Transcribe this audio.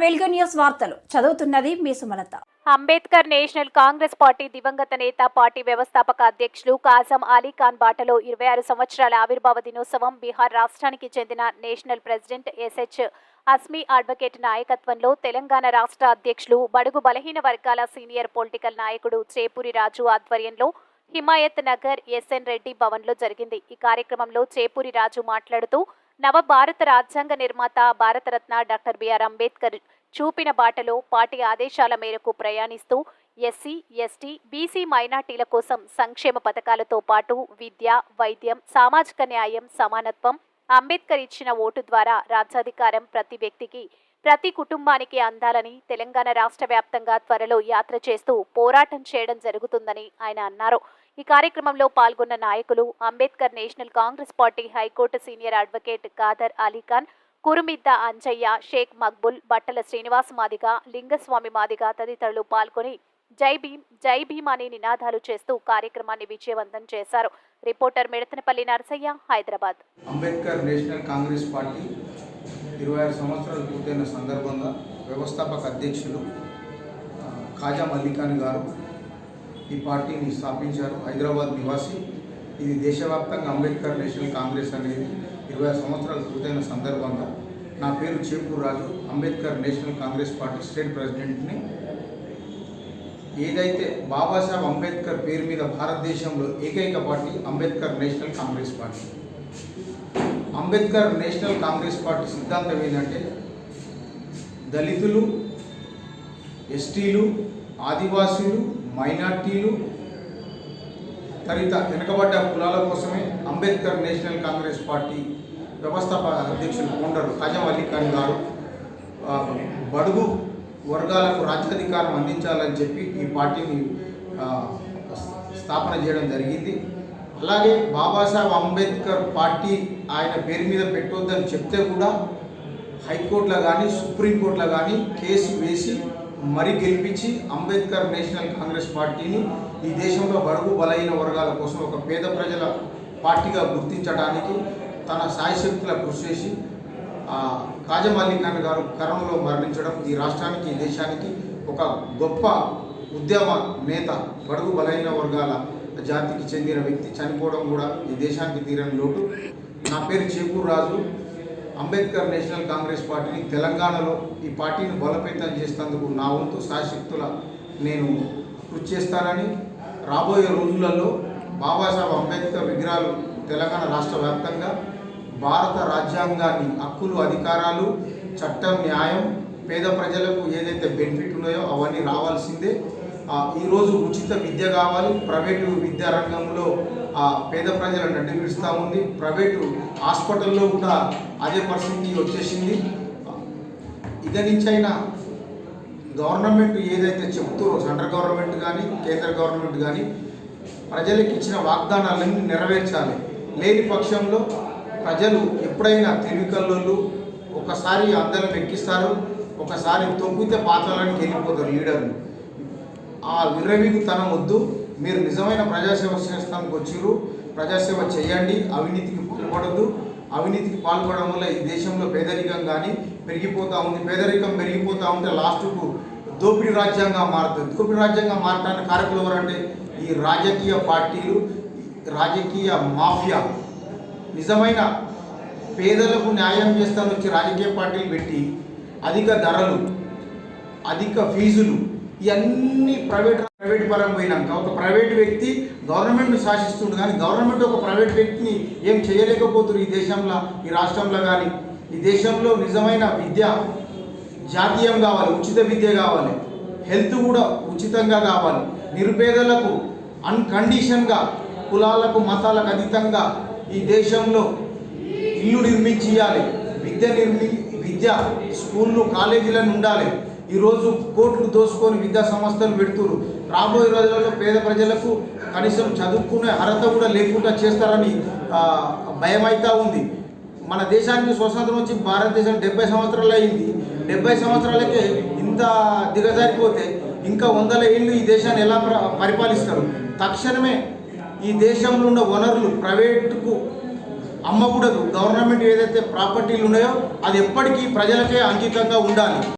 వెలుగు న్యూస్ వార్తలు చదువుతున్నది మీ Sumalatha. Ambedkar National Congress party దివంగత నేత, పార్టీ వ్యవస్థాపక అధ్యక్షులు కాజం అలీ ఖాన్ బాటలో 26 సంవత్సరాల ఆవిర్భావ దినోత్సవం బీహార్ రాష్ట్రానికి చెందిన national president SH Asmi advocate నాయకత్వంలో తెలంగాణ రాష్ట్ర అధ్యక్షులు, బడుగు బలహీన వర్గాల సీనియర్ పొలిటికల్ నాయకుడు చేపూరి రాజు ఆధ్వర్యంలో హిమాయత్ నగర్ ఎస్ఎన్ రెడ్డి భవన్లో జరిగింది. ఈ కార్యక్రమంలో చేపూరి రాజు మాట్లాడుతూ, నవ భారత రాజ్యాంగ నిర్మాత భారతరత్న డాక్టర్ బిఆర్ అంబేద్కర్ చూపిన బాటలో పార్టీ ఆదేశాల మేరకు ప్రయాణిస్తూ ఎస్సీ, ఎస్టీ, బీసీ మైనార్టీల కోసం సంక్షేమ పథకాలతో పాటు విద్య, వైద్యం, సామాజిక న్యాయం, సమానత్వం, అంబేద్కర్ ఇచ్చిన ఓటు ద్వారా రాజ్యాధికారం ప్రతి వ్యక్తికి, ప్రతి కుటుంబానికి అందాలని తెలంగాణ రాష్ట్ర వ్యాప్తంగా త్వరలో యాత్ర చేస్తూ పోరాటం చేయడం జరుగుతుందని ఆయన అన్నారు. ఈ కార్యక్రమంలో పాల్గొన్న నాయకులు Ambedkar National Congress party high court senior advocate Khader Ali Khan, Kurumidda Anjaiah, Sheikh Maqbul, Battala Srinivas Madiga, Lingaswamy Madiga తదితరులు పాల్గొని జై భీమ్, జై భీమ్ అనే నినాదాలు చేస్తూ కార్యక్రమాన్ని విజయవంతం చేశారు. Reporter Midathanapalli Narasaiah, Hyderabad. Ambedkar National Congress Party 26 సంవత్సరాలు పూర్తయిన సందర్భంగా వ్యవస్థాపక అధ్యక్షులు కాజం అలీ ఖాన్ గారు ఈ పార్టీని స్థాపించారు. హైదరాబాద్ నివాసి. ఇది దేశవ్యాప్తంగా అంబేద్కర్ నేషనల్ కాంగ్రెస్ అనేది 26 సంవత్సరాలు పూర్తయిన సందర్భంగా నా పేరు Chepuri Raju, Ambedkar National Congress Party state ప్రెసిడెంట్ని. ఏదైతే బాబాసాహెబ్ అంబేద్కర్ పేరు మీద భారతదేశంలో ఏకైక party Ambedkar National Congress Party. Ambedkar National Congress Party సిద్ధాంతం ఏంటంటే, దళితులు, ఎస్టీలు, ఆదివాసీలు, మైనార్టీలు, తదిత వెనుకబడ్డ కులాల కోసమే అంబేద్కర్ నేషనల్ కాంగ్రెస్ పార్టీ వ్యవస్థాపక అధ్యక్షులు ఫౌండర్ కాజం అలీ ఖాన్ గారు బడుగు వర్గాలకు రాజ్యాధికారం అందించాలని చెప్పి ఈ పార్టీని స్థాపన చేయడం జరిగింది. అలాగే బాబాసాహెబ్ అంబేద్కర్ పార్టీ ఆయన పేరు మీద పెట్టొద్దని చెప్తే కూడా హైకోర్టులో కానీ సుప్రీంకోర్టులో కానీ కేసు వేసి మరి గెలిపించి అంబేద్కర్ నేషనల్ కాంగ్రెస్ పార్టీని ఈ దేశంలో బడుగు బలహీన వర్గాల కోసం ఒక పేద ప్రజల పార్టీగా గుర్తించడానికి తన సాయశక్తుల కృషి చేసి కాజం అలీ ఖాన్ గారు కరోనాలో మరణించడం ఈ రాష్ట్రానికి, ఈ దేశానికి ఒక గొప్ప ఉద్యమ నేత, బడుగు బలహీన వర్గాల జాతికి చెందిన వ్యక్తి చనిపోవడం కూడా ఈ దేశానికి తీరని లోటు. నా పేరు చేపూరి రాజు. అంబేద్కర్ నేషనల్ కాంగ్రెస్ పార్టీని తెలంగాణలో ఈ పార్టీని బలోపేతం చేసేందుకు నా వంతు సాయశక్తుల నేను కృషి చేస్తానని, రాబోయే రోజులలో బాబాసాహెబ్ అంబేద్కర్ విగ్రహాలు తెలంగాణ రాష్ట్ర వ్యాప్తంగా భారత రాజ్యాంగాన్ని, హక్కులు, అధికారాలు, చట్టం, న్యాయం, పేద ప్రజలకు ఏదైతే బెనిఫిట్ ఉన్నాయో అవన్నీ రావాల్సిందే. ఈరోజు ఉచిత విద్య కావాలి. ప్రైవేటు విద్యా రంగంలో పేద ప్రజలను నడిపిస్తూ ఉంది. ప్రైవేటు హాస్పిటల్లో కూడా అదే పరిస్థితి వచ్చేసింది. ఇక నుంచైనా గవర్నమెంట్ ఏదైతే చెప్తారో, సెంట్రల్ గవర్నమెంట్ కానీ కేంద్ర గవర్నమెంట్ కానీ ప్రజలకు ఇచ్చిన వాగ్దానాలన్నీ నెరవేర్చాలి. లేని పక్షంలో ప్రజలు ఎప్పుడైనా తెలివికల్లోళ్ళు ఒకసారి అందరం ఎక్కిస్తారు, ఒకసారి తొక్కితే పాతాళానికి వెళ్ళిపోతారు లీడర్లు. ఆ విర్రవీగుతనం వద్దు. మీరు నిజమైన ప్రజాసేవ చేస్తానికి వచ్చారు, ప్రజాసేవ చేయండి. అవినీతికి పాల్పడద్దు. అవినీతికి పాల్పడడం వల్ల ఈ దేశంలో పేదరికం కానీ పెరిగిపోతూ ఉంది. పేదరికం పెరిగిపోతూ ఉంటే లాస్ట్కు దోపిడీ రాజ్యాంగంగా మారుతుంది. దోపిడీ రాజ్యాంగంగా మారడానికి కారకులు ఎవరంటే ఈ రాజకీయ పార్టీలు, రాజకీయ మాఫియా. నిజమైన పేదలకు న్యాయం చేస్తాను వచ్చి రాజకీయ పార్టీలు పెట్టి అధిక ధరలు, అధిక ఫీజులు, ఇవన్నీ ప్రైవేట్ పరం పోయినాక ఒక ప్రైవేట్ వ్యక్తి గవర్నమెంట్ను శాసిస్తుంది. కానీ గవర్నమెంట్ ఒక ప్రైవేట్ వ్యక్తిని ఏం చేయలేకపోతున్నారు ఈ దేశంలో, ఈ రాష్ట్రంలో కానీ. ఈ దేశంలో నిజమైన విద్య జాతీయం కావాలి, ఉచిత విద్య కావాలి, హెల్త్ కూడా ఉచితంగా కావాలి. నిరుపేదలకు అన్కండిషన్గా, కులాలకు మతాలకు అతీతంగా ఈ దేశంలో ఇల్లు నిర్మించి ఇవ్వాలి. విద్య స్కూళ్ళు, కాలేజీలను ఉండాలి. ఈరోజు కోట్లు దోసుకొని విద్యా సంస్థలు పెడుతున్నారు. రాబోయే రోజులలో పేద ప్రజలకు కనీసం చదువుకునే అర్హత కూడా లేకుండా చేస్తారని భయం అవుతూ ఉంది. మన దేశానికి స్వతంత్రం వచ్చి భారతదేశం 70 సంవత్సరాలు అయింది. 70 సంవత్సరాలకే ఇంత దిగజారిపోతే ఇంకా 100 ఏళ్ళు ఈ దేశాన్ని ఎలా పరిపాలిస్తారు? తక్షణమే ఈ దేశంలో ఉన్న వనరులు ప్రైవేటుకు అమ్మకూడదు. గవర్నమెంట్ ఏదైతే ప్రాపర్టీలు ఉన్నాయో అది ఎప్పటికీ ప్రజలకే అంకితంగా ఉండాలి.